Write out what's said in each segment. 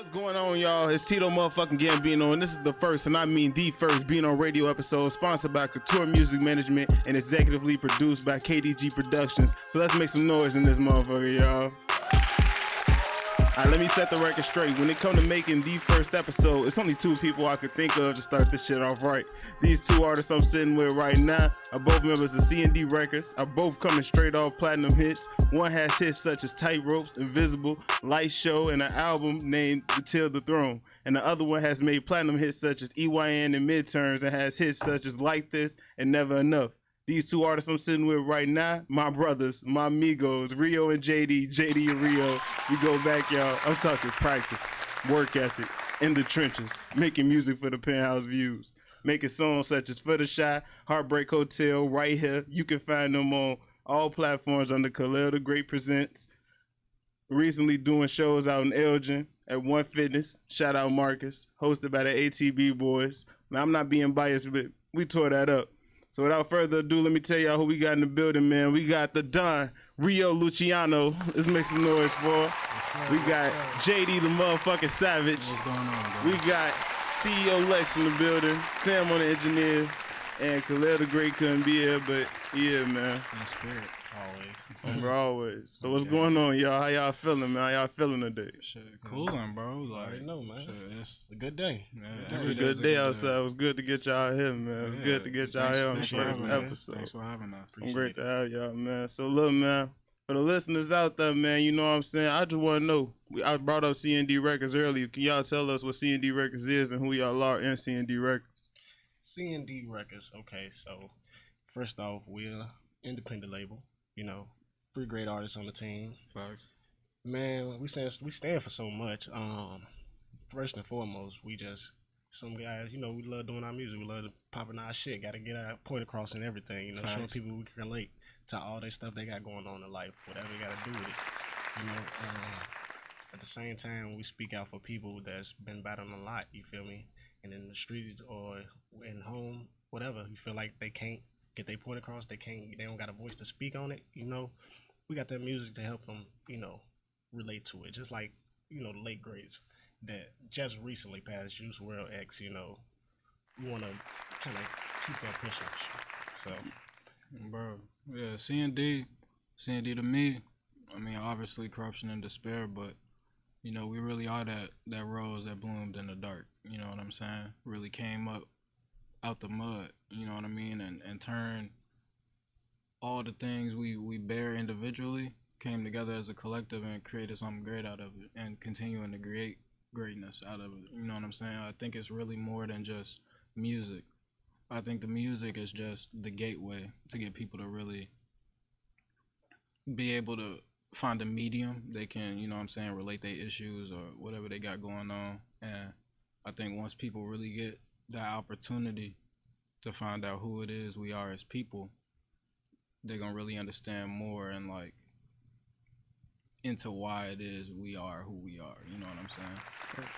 What's going on, y'all? It's Tito motherfucking Gambino, and this is the first, and I mean the first Bino radio episode sponsored by Couture Music Management and executively produced by KDG Productions. So let's make some noise in this motherfucker, y'all. Alright, let me set the record straight. When it comes to making the first episode, it's only two people I could think of to start this shit off right. These two artists I'm sitting with right now are both members of C&D Records, are both coming straight off platinum hits. One has hits such as Tight Ropes, Invisible, Light Show, and an album named Till the Throne. And the other one has made platinum hits such as EYN and Midterms, and has hits such as Like This and Never Enough. These two artists I'm sitting with right now, my brothers, my amigos, Rio and JD, JD and Rio. We go back, y'all. I'm talking practice, work ethic, in the trenches, making music for the penthouse views, making songs such as For the Shy, Heartbreak Hotel, Right Here. You can find them on all platforms under Khalil the Great Presents. Recently doing shows out in Elgin at One Fitness. Shout out Marcus, hosted by the ATB boys. Now, I'm not being biased, but we tore that up. So without further ado, let me tell y'all who we got in the building, man. We got the Don, Rio Luciano. Let's make some noise for. We got JD the motherfucking Savage. What's going on, guys? We got CEO Lex in the building, Sam on the engineer, and Khalil the Great couldn't be here, but yeah, man. In spirit, always. We're always. So what's going on, y'all? How y'all feeling, man? How y'all feeling today? Shit, cooling, bro. I already Like, know, man. shit, it's A good day. It's a good day outside. It was good to get y'all here, man. It was good to get y'all here on the Thanks for first having us. episode. Thanks for having us. I'm great to have y'all, man. So look, man, for the listeners out there, man, you know what I'm saying? I just want to know. I brought up C&D Records earlier. Can y'all tell us what C&D Records is and who y'all are in C&D Records? C&D Records. Okay, so first off, we're an independent label. You know, 3 great artists on the team. Facts. Man, we stand for so much. First and foremost, we just some guys. You know, we love doing our music. We love popping our shit. Got to get our point across and everything. You know, Facts. showing people we can relate to all that stuff they got going on in life. Whatever we got to do with it. You know. At the same time, we speak out for people that's been battling a lot. You feel me? And in the streets or in home, whatever, you feel like they can't get their point across. They don't got a voice to speak on it. You know, we got that music to help them. You know, relate to it. Just like, you know, the late greats that just recently passed, Juice WRLD X. You know, we want to kind of keep that pushing. So, Bro, yeah, C&D to me, I mean, obviously corruption and despair, but, you know, we really are that rose that bloomed in the dark. You know what I'm saying? Really came up out the mud, you know what I mean? And turned all the things we bear individually, came together as a collective and created something great out of it and continuing to create greatness out of it. You know what I'm saying? I think it's really more than just music. I think the music is just the gateway to get people to really be able to find a medium they can, you know what I'm saying, relate their issues or whatever they got going on. And I think once people really get that opportunity to find out who it is we are as people, they're gonna really understand more and like into why it is we are who we are. You know what I'm saying? That's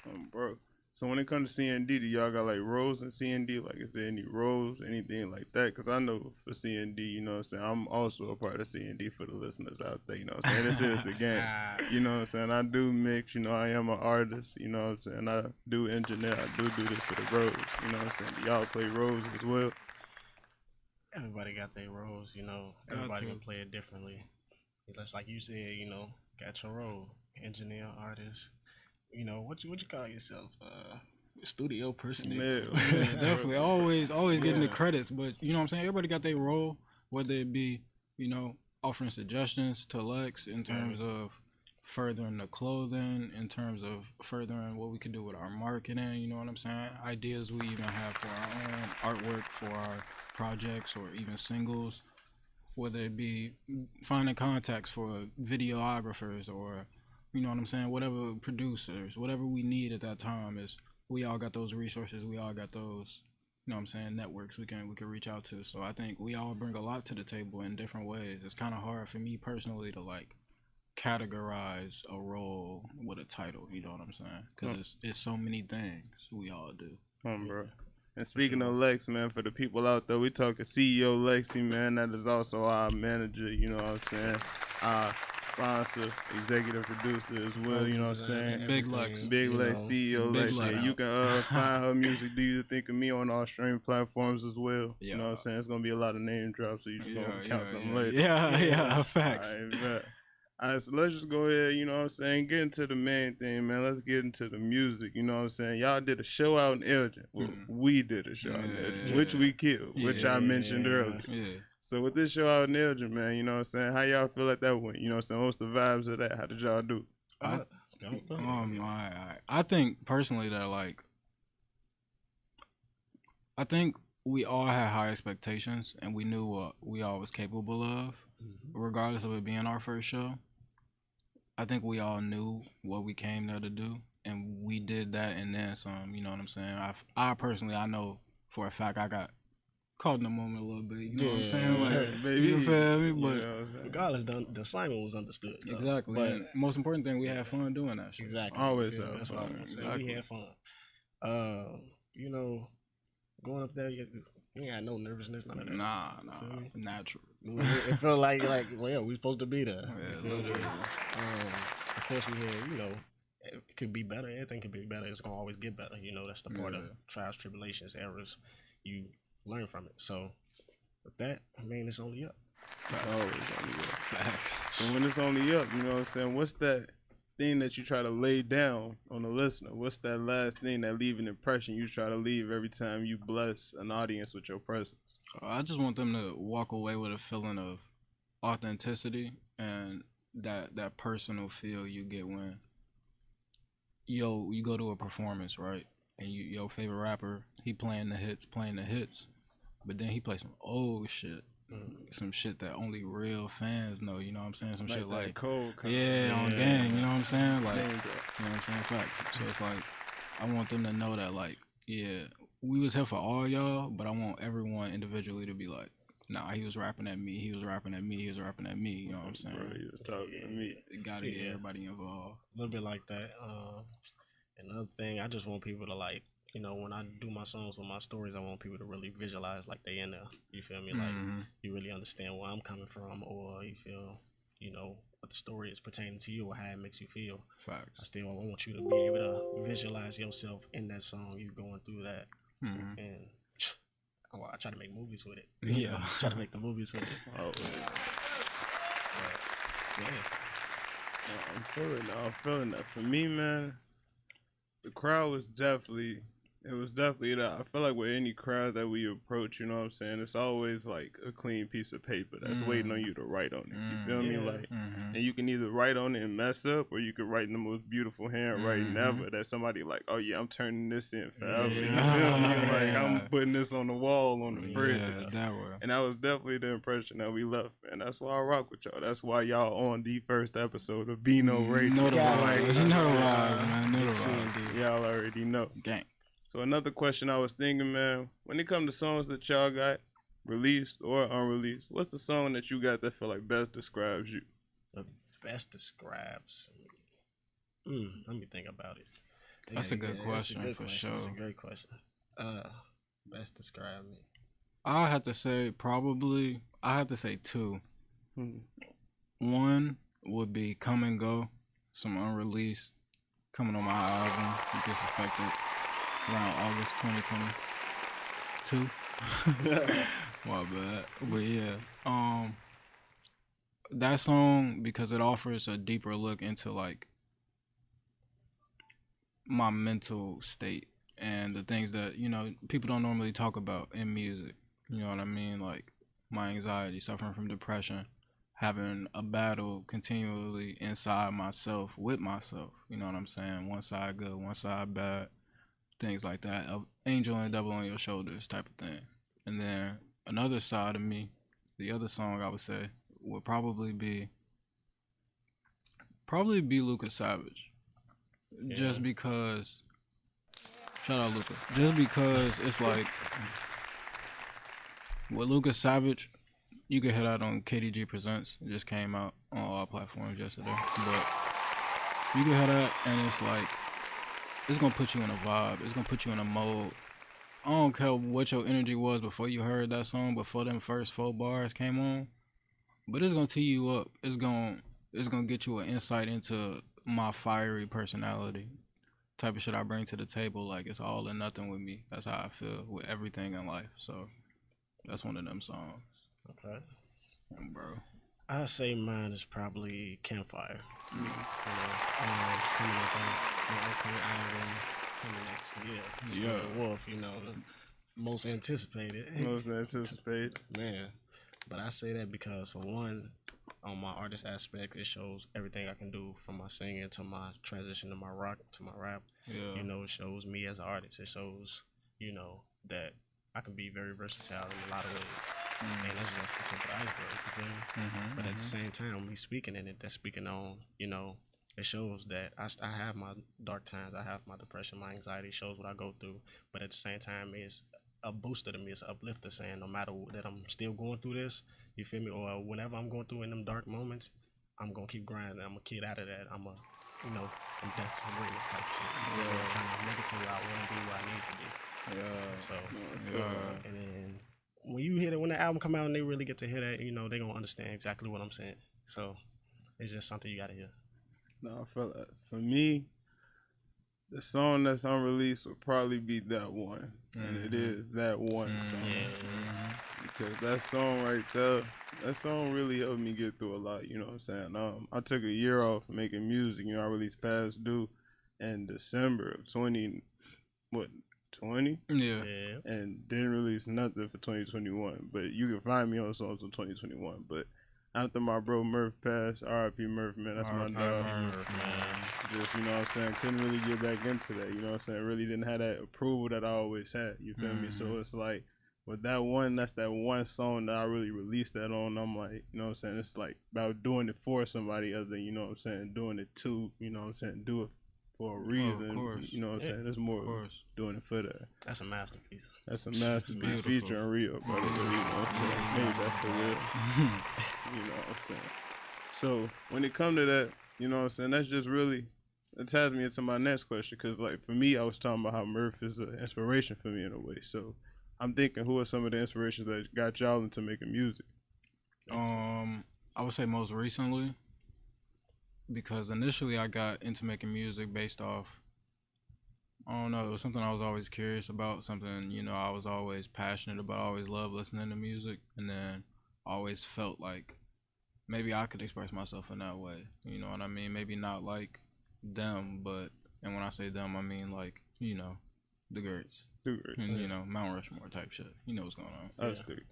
true. Bro. So when it comes to C&D, do y'all got like roles in C&D? Like, is there any roles, anything like that? Because I know for C&D, you know what I'm saying, I'm also a part of C&D for the listeners out there, you know what I'm saying? This is the game. You know what I'm saying? I do mix, you know, I am an artist, you know what I'm saying? I do engineer, I do this for the roles, you know what I'm saying? Do y'all play roles as well? everybody got their roles. You know, everybody can play it differently. Just like you said, you know, got your role, engineer, artist. You know, what you call yourself? Studio person. Yeah, definitely. Always getting the credits. But you know what I'm saying? Everybody got their role, whether it be, you know, offering suggestions to Lex in terms of furthering the clothing, in terms of furthering what we can do with our marketing, you know what I'm saying? Ideas we even have for our own artwork, for our projects, or even singles, whether it be finding contacts for videographers or, you know what I'm saying, whatever producers, whatever we need at that time is, we all got those resources, we all got those, you know what I'm saying, networks we can reach out to. So I think we all bring a lot to the table in different ways. It's kind of hard for me personally to like categorize a role with a title, you know what I'm saying? Because it's so many things we all do. Bro. And speaking of Lex, man, for the people out there, we talking CEO Lexi, man. That is also our manager, you know what I'm saying? sponsor, executive producer as well. You know what I'm saying? Big Lex. Big Lex, CEO Big Lex. Yeah, Lex. you can find her music. Do You Think of Me on all streaming platforms as well. You know what I'm saying? It's gonna be a lot of name drops, so you just gonna count them later. Yeah, facts. All right, so let's just go ahead, you know what I'm saying, get into the main thing, man. Let's get into the music, you know what I'm saying. Y'all did a show out in Elgin. Well, we did a show out in Elgin, which we killed, which I mentioned earlier. Yeah. So with this show out in Elgin, man, you know what I'm saying, how y'all feel like that went? You know what I'm saying, what's the vibes of that? How did y'all do? I think personally that like, I think we all had high expectations and we knew what we all was capable of, regardless of it being our first show. I think we all knew what we came there to do, and we did that and then some. You know what I'm saying? I personally, I know for a fact I got caught in the moment a little bit. You know what I'm saying? Like, baby. You feel me? But You know what I'm saying? Regardless, the assignment was understood. Though. exactly. But and most important thing, we had fun doing that shit. exactly. Always You feel me? have That's fun. what I'm gonna say. Exactly. We had fun. You know, going up there, you ain't had no nervousness, none of that. Nah, Feel me? natural. It felt like well, yeah, we supposed to be there. Yeah, You feel me? literally. Of course, we had, it could be better. Everything could be better. It's gonna always get better. You know, that's the part of trials, tribulations, errors. You learn from it. So with that, I mean, it's only up. It's always only up. Facts. So when it's only up, you know what I'm saying, what's that thing that you try to lay down on the listener? What's that last thing that leave an impression you try to leave every time you bless an audience with your presence? I just want them to walk away with a feeling of authenticity and that personal feel you get when you go to a performance, right? And your favorite rapper, he playing the hits, but then he plays some old shit. Some shit that only real fans know, you know what I'm saying? Some shit like cold on game, you know what I'm saying? Like, you know what I'm saying? Facts. So it's like, I want them to know that, like, yeah, we was here for all y'all, but I want everyone individually to be like, nah, he was rapping at me, he was rapping at me, he was rapping at me, you know what I'm saying? Bro, he was talking to me. It gotta get everybody involved. A little bit like that. Another thing, I just want people to like, when I do my songs with my stories, I want people to really visualize like they in there. You feel me? Like you really understand where I'm coming from, or you feel, what the story is pertaining to you or how it makes you feel. Facts. I want you to be able to visualize yourself in that song. You going through that, and I try to make movies with it. Yeah, try to make the movies with it. Oh, yeah. I'm feeling that. For me, man, the crowd was definitely that. I feel like with any crowd that we approach, you know what I'm saying, it's always like a clean piece of paper that's waiting on you to write on it. You feel me? Like, and you can either write on it and mess up, or you can write in the most beautiful handwriting ever. That somebody like, oh yeah, I'm turning this in forever. You feel me? Like, I'm putting this on the wall on the fridge. Yeah, that way. And that was definitely the impression that we left, man. That's why I rock with y'all. That's why y'all on the first episode of Bino Radio. Know the vibes, man. Know the vibes. Y'all already know. Gang. So another question I was thinking, man, when it comes to songs that y'all got released or unreleased, what's the song that you got that feel like best describes you? The best describes. Let me think about it. That's a good question for sure. That's a great question. Best describe me. I have to say two. One would be Come and Go, some unreleased, coming on my album, Disrespected, around August 2022. My bad. But yeah, that song, because it offers a deeper look into like my mental state and the things that, people don't normally talk about in music. You know what I mean? Like my anxiety, suffering from depression, having a battle continually inside myself, with myself. You know what I'm saying? One side good, one side bad. Things like that. Angel and devil on your shoulders type of thing. And then another side of me, the other song I would say would probably be Lucas Savage. Yeah. Just because, shout out Lucas. Just because it's like, with Lucas Savage, you can hear that on KDG Presents. It just came out on all platforms yesterday. But you can hear that and it's like, it's gonna put you in a vibe. It's gonna put you in a mode. I don't care what your energy was before you heard that song, before them first 4 bars came on, but it's gonna tee you up. It's gonna it's gonna get you an insight into my fiery personality, type of shit I bring to the table. Like it's all or nothing with me. That's how I feel with everything in life. So that's one of them songs. Okay. Bro. I say mine is probably Campfire. You know, coming up on my upcoming album coming next year. Yeah. Wolf, you know, the most anticipated. Most anticipated. Man. But I say that because for one, on my artist aspect, it shows everything I can do from my singing to my transition to my rock to my rap. Yeah. You know, it shows me as an artist. It shows, you know, that I can be very versatile in a lot of ways. And that's just the tip of the iceberg, you feel me? But at the same time, me speaking in it, that's speaking on, you know, it shows that I have my dark times, I have my depression, my anxiety, it shows what I go through. But at the same time, it's a booster to me, it's an uplifter saying no matter that I'm still going through this, you feel me? Or whenever I'm going through in them dark moments, I'm going to keep grinding. I'm going to get out of that. I'm destined for greatness type shit. I'm trying to make it to where I want to be, where I need to be. Yeah. So, Yeah. and then when you hear that, when the album come out and they really get to hear that, you know, they gonna understand exactly what I'm saying. So it's just something you gotta hear. No, for me, the song that's unreleased would probably be That One. And it is That One song. Because that song right there, that song really helped me get through a lot, you know what I'm saying? I took a year off making music, you know, I released Past Due in December of 20. Yeah. And didn't release nothing for 2021. But you can find me on songs in 2021. But after my bro Murph passed, R.I.P. Murph, man, that's my dog. Just, you know what I'm saying, couldn't really get back into that, you know what I'm saying, really didn't have that approval that I always had, you feel me? So it's like, with that one, that's that one song that I really released that on. I'm like, you know what I'm saying, it's like about doing it for somebody other than, you know what I'm saying, doing it to, you know what I'm saying, do it for a reason, you know what I'm saying, it's more doing it for that. That's a masterpiece. That's a masterpiece featuring Rio, by the way, you know what I'm saying, made that for real, you know what I'm saying. So when it come to that, you know what I'm saying, that's just really, it ties me into my next question, because like for me, I was talking about how Murph is an inspiration for me in a way. So I'm thinking, who are some of the inspirations that got y'all into making music? I would say most recently, because initially I got into making music based off, I don't know, it was something I was always curious about, something, you know, I was always passionate about, I always loved listening to music, and then I always felt like maybe I could express myself in that way, you know what I mean? Maybe not like them, but, and when I say them, I mean like, you know, the greats. And, you know, Mount Rushmore type shit. You know what's going on.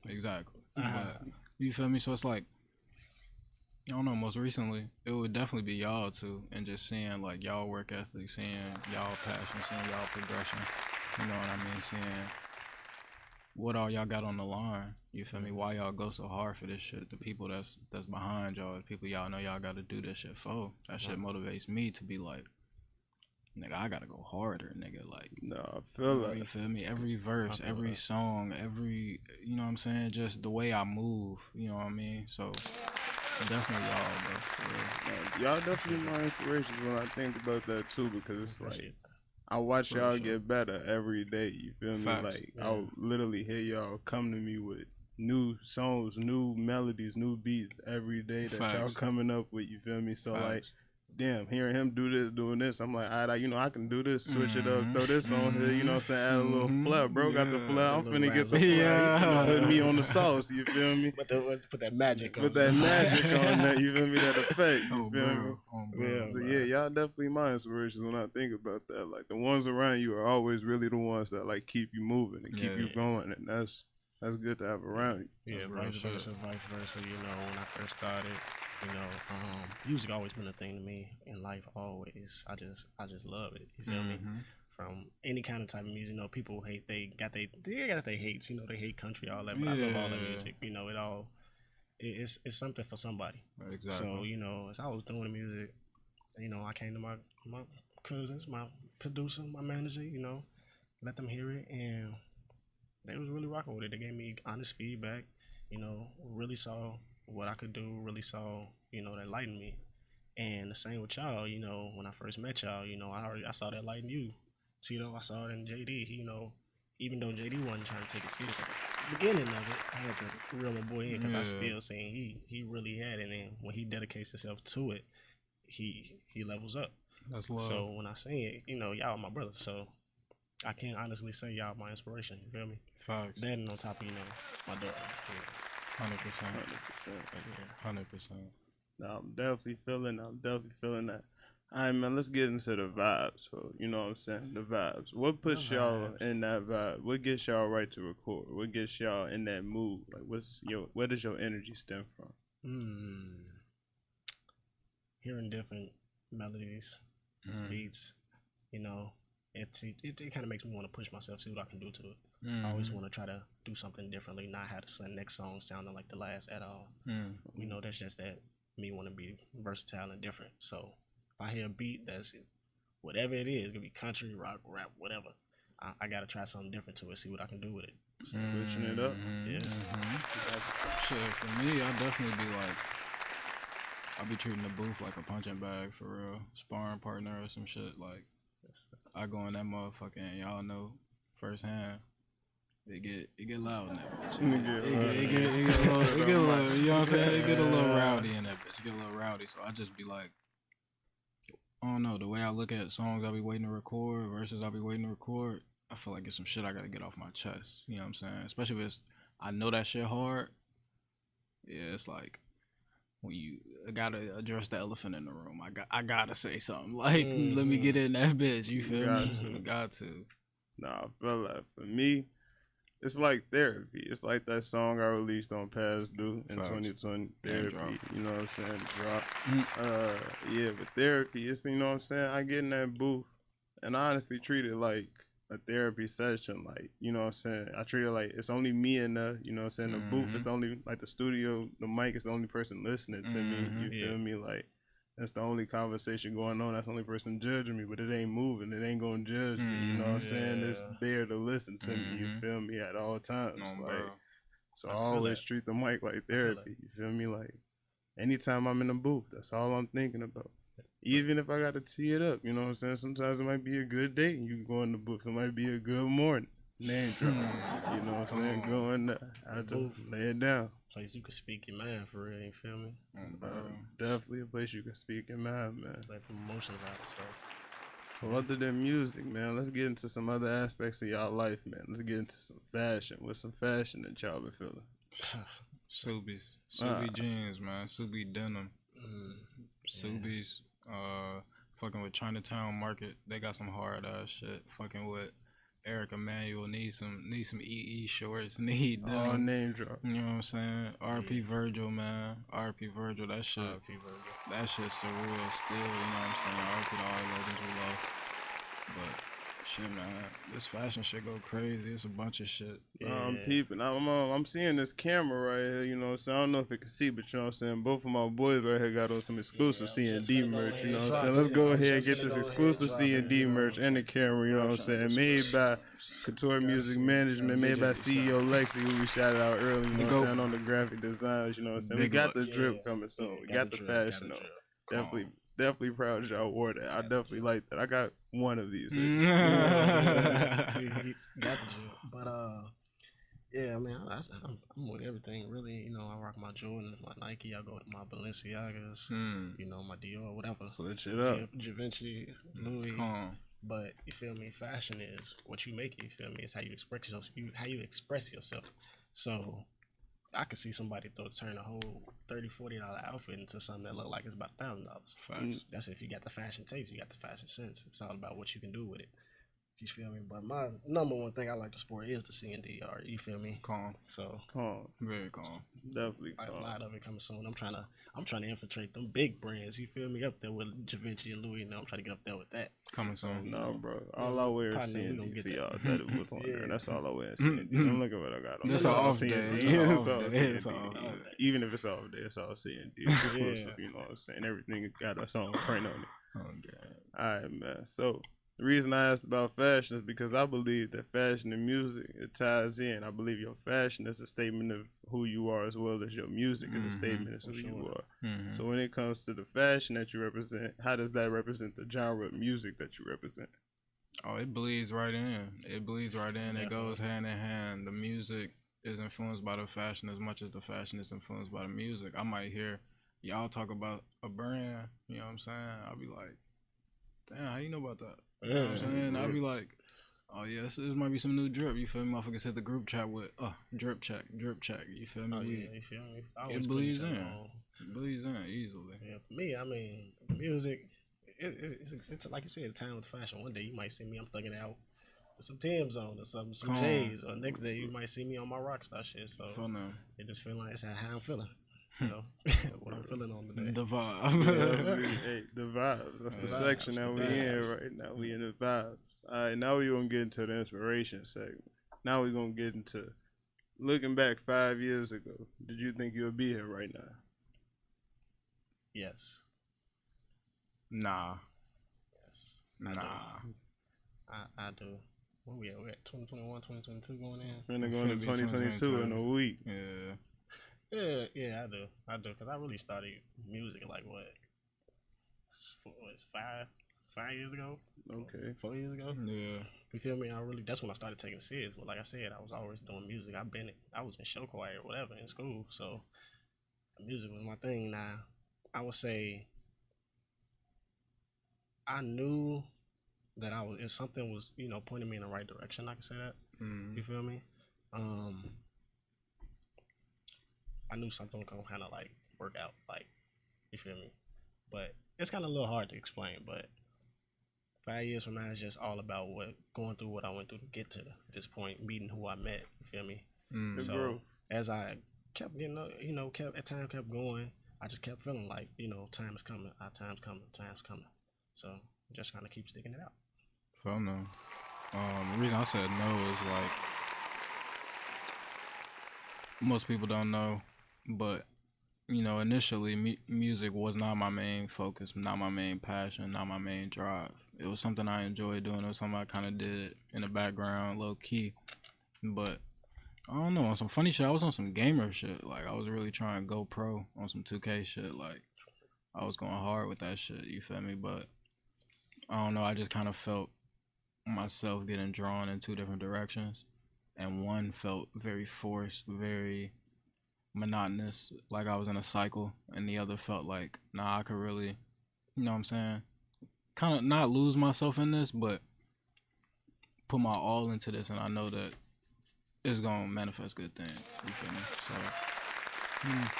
Exactly. But, you feel me? So it's like, I don't know, most recently, it would definitely be y'all too, and just seeing like y'all work ethic, seeing y'all passion, seeing y'all progression, you know what I mean? Seeing what all y'all got on the line, you feel me? Why y'all go so hard for this shit? The people that's behind y'all, the people y'all know y'all gotta do this shit for. That shit motivates me to be like, nigga, I gotta go harder, nigga. Like, no, I feel like, you feel me? Every verse, every song, every, you know what I'm saying? Just the way I move, you know what I mean? So definitely y'all, bro. For y'all definitely my inspirations when I think about that too, because it's like, I watch y'all get better every day, you feel me? Like, I'll literally hear y'all come to me with new songs, new melodies, new beats every day that y'all coming up with, you feel me? So like, damn, hearing him do this, doing this, I'm like, alright, you know, I can do this, switch it up, throw this on here, you know what I'm saying, add a little flair, bro, got the flair, I'm finna get the flair, put me on the sauce, you feel me? Put that magic on. Put that magic on that, you feel me, that effect, you feel me? So yeah, y'all definitely my inspirations when I think about that. Like, the ones around you are always really the ones that like keep you moving and keep you going, and that's good to have around you. Yeah, vice versa, you know, when I first started, you know, music always been a thing to me in life, always. I just love it, you feel me? From any kind of type of music, you know, people hate, they got their hates, you know, they hate country, all that, but I love all the music, you know, it's something for somebody. Exactly. So, you know, as I was doing the music, you know, I came to my cousins, my producer, my manager, you know, let them hear it, and they was really rocking with it. They gave me honest feedback, you know, really saw what I could do, really saw, you know, that light in me. And the same with y'all, you know, when I first met y'all, you know, I saw that light in you. Tito, I saw it in JD, you know, even though JD wasn't trying to take it serious, beginning of it, I had to reel my boy in because I Yeah. still saying he really had it, and when he dedicates himself to it, he levels up. That's love. So when I say it, you know, y'all my brothers, so I can't honestly say y'all my inspiration. You feel me? Facts. That and on top of, you know, my daughter. 100%. 100%. 100%. No, I'm definitely feeling that. All right, man, let's get into the vibes. So, you know what I'm saying? The vibes. What puts The y'all vibes. in that vibe? What gets y'all right to record? What gets y'all in that mood? Like, where does your energy stem from? Hearing different melodies, beats, you know, it kind of makes me want to push myself, see what I can do to it. I always want to try to do something differently, not have the next song sounding like the last at all. You know, that's just that me want to be versatile and different. So if I hear a beat that's whatever it is, it could be country, rock, rap, whatever. I gotta try something different to it, see what I can do with it. Switching it up. Yeah. Shit, for me, I definitely be like, I be treating the booth like a punching bag for real, sparring partner or some shit. Like, I go in that motherfucker and y'all know firsthand. It get loud in that bitch. It get a little, you know what I'm saying? It get a little rowdy in that bitch. It get a little rowdy. So I just be like, I don't know, the way I look at songs I be waiting to record versus I be waiting to record, I feel like it's some shit I gotta get off my chest. You know what I'm saying? Especially if it's, I know that shit hard. Yeah, it's like, when you gotta address the elephant in the room. I gotta say something. Like, let me get in that bitch. You feel me? Got to. Nah, I feel like for me, it's like therapy. It's like that song I released on Past Due in 2020. Therapy. You know what I'm saying? Drop. Yeah, but therapy, it's, you know what I'm saying? I get in that booth and I honestly treat it like a therapy session. Like, you know what I'm saying? I treat it like it's only me in the, you know what I'm saying? The booth is only, like the studio, the mic is the only person listening to me. You feel me? Like, that's the only conversation going on. That's the only person judging me, but it ain't moving. It ain't gonna judge me. You know what I'm saying? It's there to listen to me. You feel me? At all times. No, like, bro. so I always treat the mic like therapy. You feel me? Like, anytime I'm in the booth, that's all I'm thinking about. Even if I gotta tee it up, you know what I'm saying? Sometimes it might be a good day and you go in the booth. It might be a good morning. Name drop. You know what I'm saying? Go in there. I just lay it down. Place you can speak your mind for real, you feel me? Definitely a place you can speak your mind, man. Let the emotions out, So other than music, man, let's get into some other aspects of y'all life, man. Let's get into some fashion. What's some fashion that y'all been feeling? Subies. Subie jeans, man. Subie denim. Subies. Fucking with Chinatown Market. They got some hard ass shit. Fucking with Eric Emanuel need some EE shorts. Need them. All name drop. You know what I'm saying? RP Virgil, man. RP Virgil, that shit. That shit's surreal still, you know what I'm saying? RP to all the legends we lost. But shit, man, this fashion shit go crazy. It's a bunch of shit. I'm peeping. I'm seeing this camera right here, you know what I'm saying? I don't know if it can see, but you know what I'm saying? Both of my boys right here got on some exclusive C&D merch, you know what I'm saying? Let's go ahead and get this exclusive C&D merch and the camera, you know what I'm saying? Made by Couture Music Management, made by CEO Lexi, who we shouted out earlier, you know what I'm saying? On the graphic designs, you know what I'm saying? We got the drip coming soon. We got the fashion though. Definitely proud that y'all wore that. I definitely like that. I got one of these. Got the drip. But yeah, I mean, I'm with everything really. You know, I rock my Jordan, my Nike. I go to my Balenciagas. You know, my Dior, whatever. Switch it up. Givenchy, Louis. But you feel me? Fashion is what you make it. You feel me? It's how you express yourself. How you express yourself. So I could see somebody turn a whole $30, $40 outfit into something that look like it's about $1,000. That's if you got the fashion taste, you got the fashion sense. It's all about what you can do with it. You feel me? But my number one thing I like to sport is the C&D art. You feel me? Calm. So calm. Very calm. Definitely calm. A lot of it coming soon. I'm trying to infiltrate them big brands. You feel me? Up there with Givenchy and Louis. Now I'm trying to get up there with that. Coming soon. No, bro. All I wear is C&D for y'all. That it was on there. That's all I wear is C&D. Don't look at what I got on. That's all C&D. It's all C&D. Even if it's off day, it's all C&D. It's exclusive. You know what I'm saying? Everything got a song print on it. Oh, God. All right, man. So the reason I asked about fashion is because I believe that fashion and music, it ties in. I believe your fashion is a statement of who you are as well as your music is a statement of who you are. So when it comes to the fashion that you represent, how does that represent the genre of music that you represent? Oh, it bleeds right in. It bleeds right in. It goes hand in hand. The music is influenced by the fashion as much as the fashion is influenced by the music. I might hear y'all talk about a brand, you know what I'm saying? I'll be like, damn, how you know about that? You know what I'm saying? I'll be like, oh yeah, this might be some new drip. You feel me? Motherfuckers hit the group chat with, drip check. You feel me? Oh yeah, you feel me? I It always bleeds put each in. other on. It bleeds in easily. Yeah, for me, I mean, music. It's like you said, a time with fashion. One day you might see me, I'm thugging out with some Tim's on or some Come on. J's, or next day you might see me on my rockstar shit. So Fun now. it just feel like it's how I'm feeling. You know what I'm feeling on today. The Yeah, vibe. hey, the vibes. That's the The section vibes, that the we in vibes. right now. We in the vibes. All right, now we're gonna get into the inspiration segment. Now we're gonna get into looking back 5 years ago. Did you think you would be here right now? Yes, Nah. yes, Nah. I do. Where we at? We're at 2021, 2022 going in. We're gonna go into Finna be 2022 in a week. Yeah. Yeah, I do, cause I really started music like what? It's 5 years ago, Okay. 4 years ago. Yeah. You feel me? That's when I started taking serious. But like I said, I was always doing music. I was in show choir or whatever in school, so music was my thing. Now, I would say I knew that if something was pointing me in the right direction, I can say that. You feel me? I knew something was gonna kind of like work out, like you feel me. But it's kind of a little hard to explain. But 5 years from now, it's just all about going through what I went through to get to this point, meeting who I met. You feel me? The So growth. as I kept getting, time kept going, I just kept feeling like time is coming, time's coming. So just kind of keep sticking it out. Fun no. The reason I said no is like most people don't know, but initially music was not my main focus, not my main passion, not my main drive. It was something I enjoyed doing. It was something I kind of did in the background, low key. But I don't know, on some funny shit, I was on some gamer shit. Like I was really trying to go pro on some 2K shit. Like I was going hard with that shit. You feel me? But I don't know. I just kind of felt myself getting drawn in two different directions, and one felt very forced, very monotonous, like I was in a cycle, and the other felt like, nah, I could really, you know what I'm saying, kind of not lose myself in this, but put my all into this, and I know that it's gonna manifest good things. You feel me? So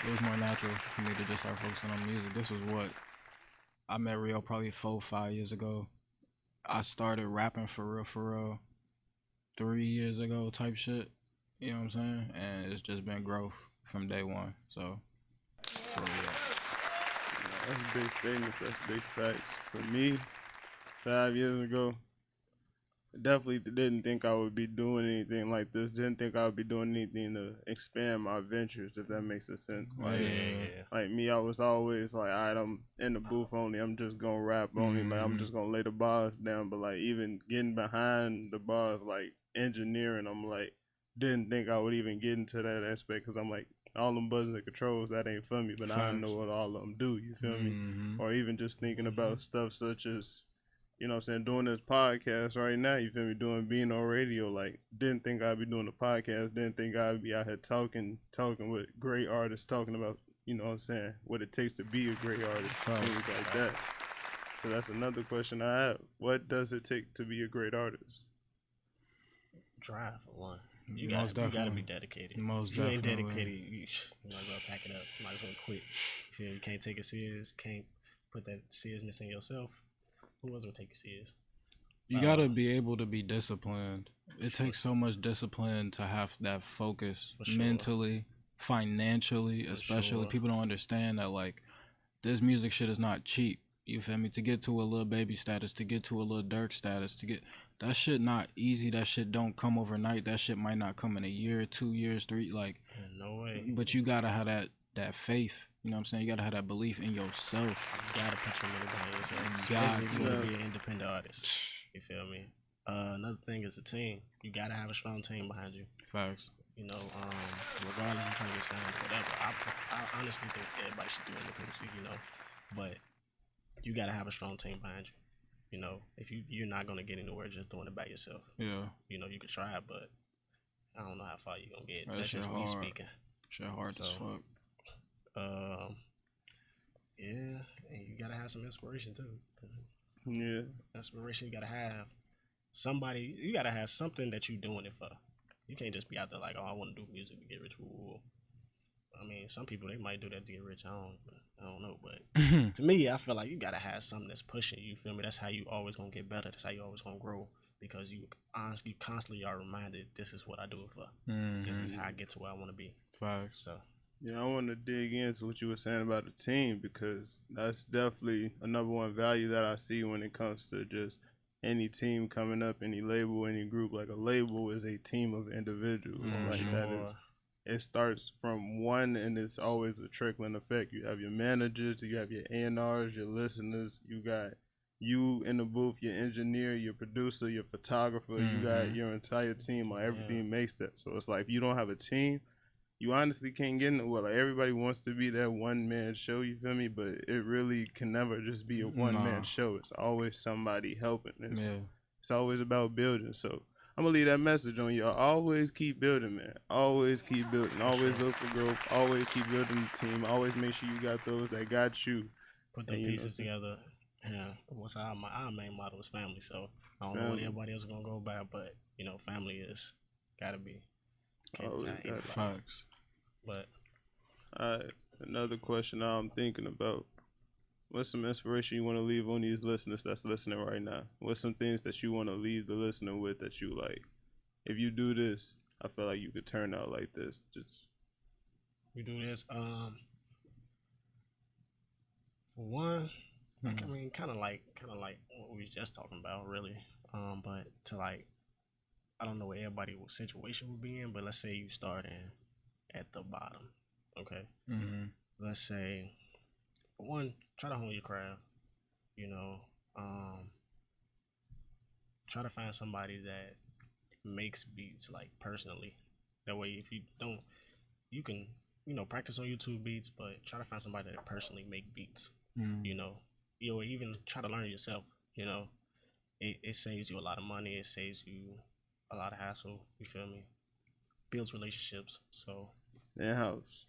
it was more natural for me to just start focusing on music. This was what I met Rio probably 4-5 years ago. I started rapping for real 3 years ago type shit. You know what I'm saying? And it's just been growth from day one. So That's big statements. That's big facts. For me, 5 years ago, I definitely didn't think I would be doing anything like this. Didn't think I would be doing anything to expand my ventures, if that makes a sense. Like, like me, I was always like, all right, I'm in the booth only. I'm just gonna rap only. Like, I'm just gonna lay the bars down. But like, even getting behind the bars, like engineering, I'm like, didn't think I would even get into that aspect because I'm like, all them buttons and controls, that ain't for me. But now I know what all of them do. You feel me? Or even just thinking about stuff such as, you know what I'm saying, doing this podcast right now, you feel me, doing Bino radio, like, didn't think I'd be doing a podcast, didn't think I'd be out here talking with great artists, talking about, you know what I'm saying, what it takes to be a great artist, things like that. So that's another question I have. What does it take to be a great artist? Drive for one. Most You gotta definitely. be dedicated. Most If you ain't definitely. dedicated, you might as well pack it up. You might as well quit. If you can't take it serious, can't put that seriousness in yourself, who else will take you serious? You gotta be able to be disciplined. It takes so much discipline to have that focus mentally, financially, especially. People don't understand that, like, this music shit is not cheap. You feel me? To get to a little baby status, to get to a little Dirk status, to get that shit not easy. That shit don't come overnight. That shit might not come in a year, 2 years, 3. Like, no way. But you gotta have that faith. You know what I'm saying? You gotta have that belief in yourself. You gotta put your money behind yourself. You got Especially if you to. want to be an independent artist. You feel me? Another thing is a team. You gotta have a strong team behind you. Facts. You know, regardless of trying to get signed or whatever. I honestly think everybody should do independence, but you gotta have a strong team behind you. You know, if you're not gonna get anywhere just doing it by yourself. Yeah. You know, you could try, but I don't know how far you gonna get. That That's shit just me hard. speaking. Shit hard as fuck. Yeah, and you gotta have some inspiration too. Yeah. Inspiration, you gotta have somebody. You gotta have something that you doing it for. You can't just be out there like, oh, I want to do music to get rich. Ooh. I mean, some people, they might do that to get rich. I don't know, but to me, I feel like you gotta have something that's pushing you. You feel me? That's how you always gonna get better. That's how you always gonna grow, because you honestly constantly are reminded, this is what I do it for. This is how I get to where I want to be. Facts. So Yeah, I want to dig into what you were saying about the team, because that's definitely a number one value that I see when it comes to just any team coming up, any label, any group. Like, a label is a team of individuals. Like, that is, it starts from one, and it's always a trickling effect. You have your managers, you have your A&Rs, your listeners, you got you in the booth, your engineer, your producer, your photographer, you got your entire team. Like, everything makes that. So it's like, if you don't have a team, you honestly can't get into, well, like, everybody wants to be that one man show, you feel me? But it really can never just be a one man show. It's always somebody helping. It's always about building. So I'm gonna leave that message on y'all. Always keep building, man. Always keep building. Always look for growth. Always keep building the team. Always make sure you got those that got you. Put the pieces together. Yeah. What's our main motto is family. So I don't know what everybody else is gonna go by, but you know, family is gotta be. Facts. But another question I'm thinking about. What's some inspiration you want to leave on these listeners that's listening right now? What's some things that you want to leave the listener with that you like? If you do this, I feel like you could turn out like this. Just you do this. For one, I mean, kind of like what we was just talking about, really. But to like, I don't know what everybody situation would be in, but let's say you starting at the bottom, okay? Let's say, for one, try to hone your craft. You know, try to find somebody that makes beats, like, personally. That way, if you don't, you can, you know, practice on YouTube beats, but try to find somebody that personally make beats. You know, even try to learn yourself. You know, it saves you a lot of money. It saves you a lot of hassle. You feel me? Builds relationships. So in-house,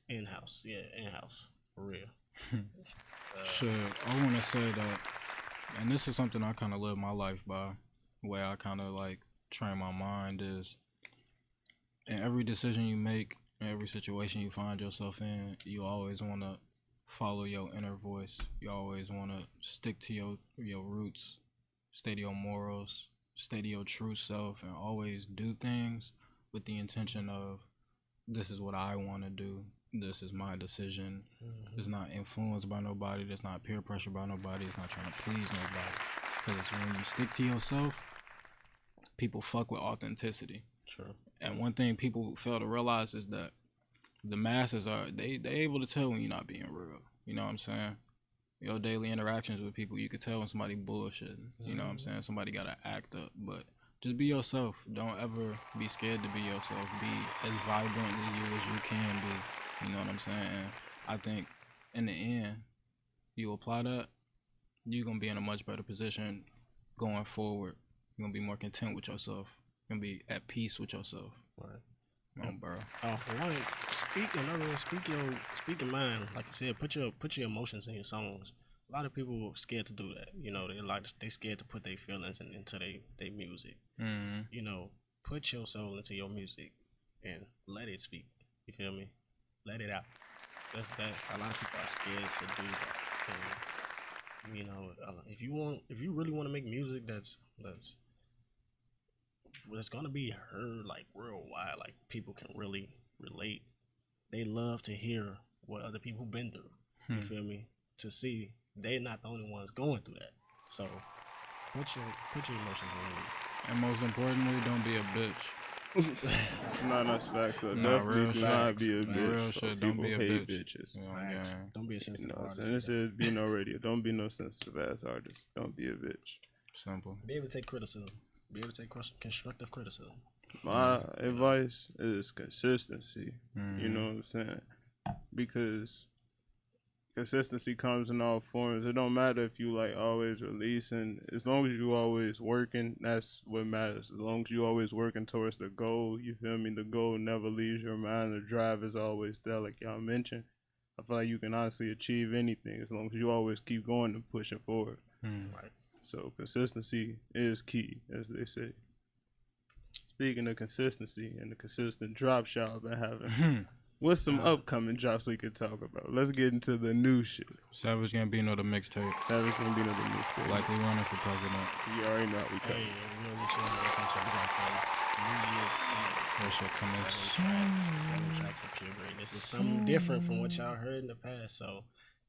for real. Shit, I want to say that, and this is something I kind of live my life by. The way I kind of like train my mind is, in every decision you make, in every situation you find yourself in, you always want to follow your inner voice. You always want to stick to your roots, stay to your morals, stay to your true self, and always do things with the intention of, this is what I want to do. This is my decision. It's not influenced by nobody. It's not peer pressure by nobody. It's not trying to please nobody. Because when you stick to yourself, people fuck with authenticity. True. And one thing people fail to realize is that the masses they able to tell when you're not being real. You know what I'm saying? Your daily interactions with people, you could tell when somebody bullshitting. You know what I'm saying? Somebody gotta act up, but just be yourself. Don't ever be scared to be yourself. Be as vibrant as you can be. You know what I'm saying? And I think in the end, you apply that, you're gonna be in a much better position going forward. You're gonna be more content with yourself. You're gonna be at peace with yourself. Right. Come on, bro. Speak your mind. Like I said, put your emotions in your songs. A lot of people are scared to do that. You know, they scared to put their feelings into their music. You know, put your soul into your music and let it speak. You feel me? Let it out. That's that. A lot of people are scared to do that. And, you know, if you really want to make music that's gonna be heard like worldwide, like people can really relate. They love to hear what other people been through. You feel me? To see they're not the only ones going through that. So put your emotions in it. And most importantly, don't be a bitch. That's facts. So Nah, definitely real do shit. not be a bitch. Real So shit. Don't people be a hate bitch. bitches. You know, Don't be a sensitive artist. And this is Bino Radio. Don't be no sensitive ass artist. Don't be a bitch. Simple. Be able to take criticism. Be able to take constructive criticism. My advice is consistency. You know what I'm saying? Because consistency comes in all forms. It don't matter if you like always releasing. As long as you always working, that's what matters. As long as you always working towards the goal, you feel me? The goal never leaves your mind. The drive is always there, like y'all mentioned. I feel like you can honestly achieve anything as long as you always keep going and pushing forward. Right. So consistency is key, as they say. Speaking of consistency and the consistent drop y'all been having, what's some upcoming drops we could talk about? Let's get into the new shit. Savage Gambino, the mixtape. Savage Gambino, the mixtape. Likely running for president. You already know how we come. Hey, you know Luciano, that's something we got for New Year's Eve. That shit coming 7 tracks of pure great. This is something different from what y'all heard in the past, so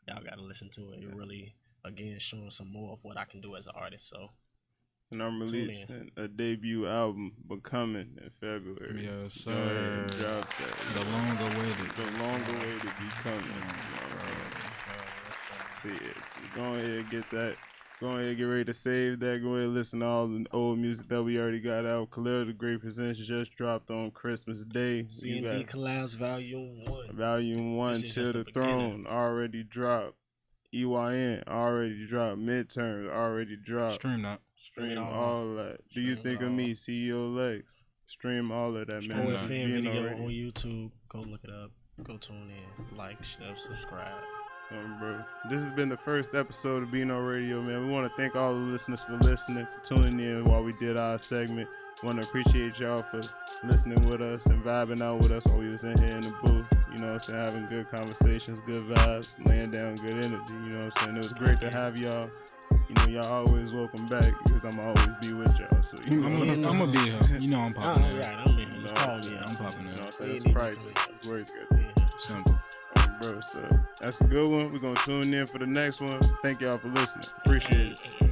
y'all gotta listen to it. It really, again, showing some more of what I can do as an artist. So, and I'm releasing a debut album, Becoming, in February. Yes, sir. Drop that. The long awaited. The long awaited Becoming. So yeah, go ahead and get that. Go ahead and get ready to save that. Go ahead and listen to all the old music that we already got out. Khalil the Great Presents just dropped on Christmas Day. C&D Collabs Volume 1. Volume 1, Till the Throne, already dropped. EYN, already dropped. Midterms, already dropped. Stream that. Stream all that. Do you think of me, CEO Lex? Stream all of that, man. Fan video on YouTube. Go look it up. Go tune in. Like, share, subscribe. Bro, this has been the first episode of Bino Radio, man. We want to thank all the listeners for listening, for tuning in while we did our segment. Want to appreciate y'all for listening with us and vibing out with us while we was in here in the booth. You know what I'm saying? Having good conversations, good vibes, laying down good energy. You know what I'm saying? It was great to have y'all. You know, y'all always welcome back because I'm always be with y'all. So, you know, I'm gonna be here. You know I'm popping in. Right, I'm in here. Just call me. I'm popping in. You know what I'm saying? It's private. It's very good. Simple. Bro, so that's a good one. We're going to tune in for the next one. Thank y'all for listening. Appreciate it.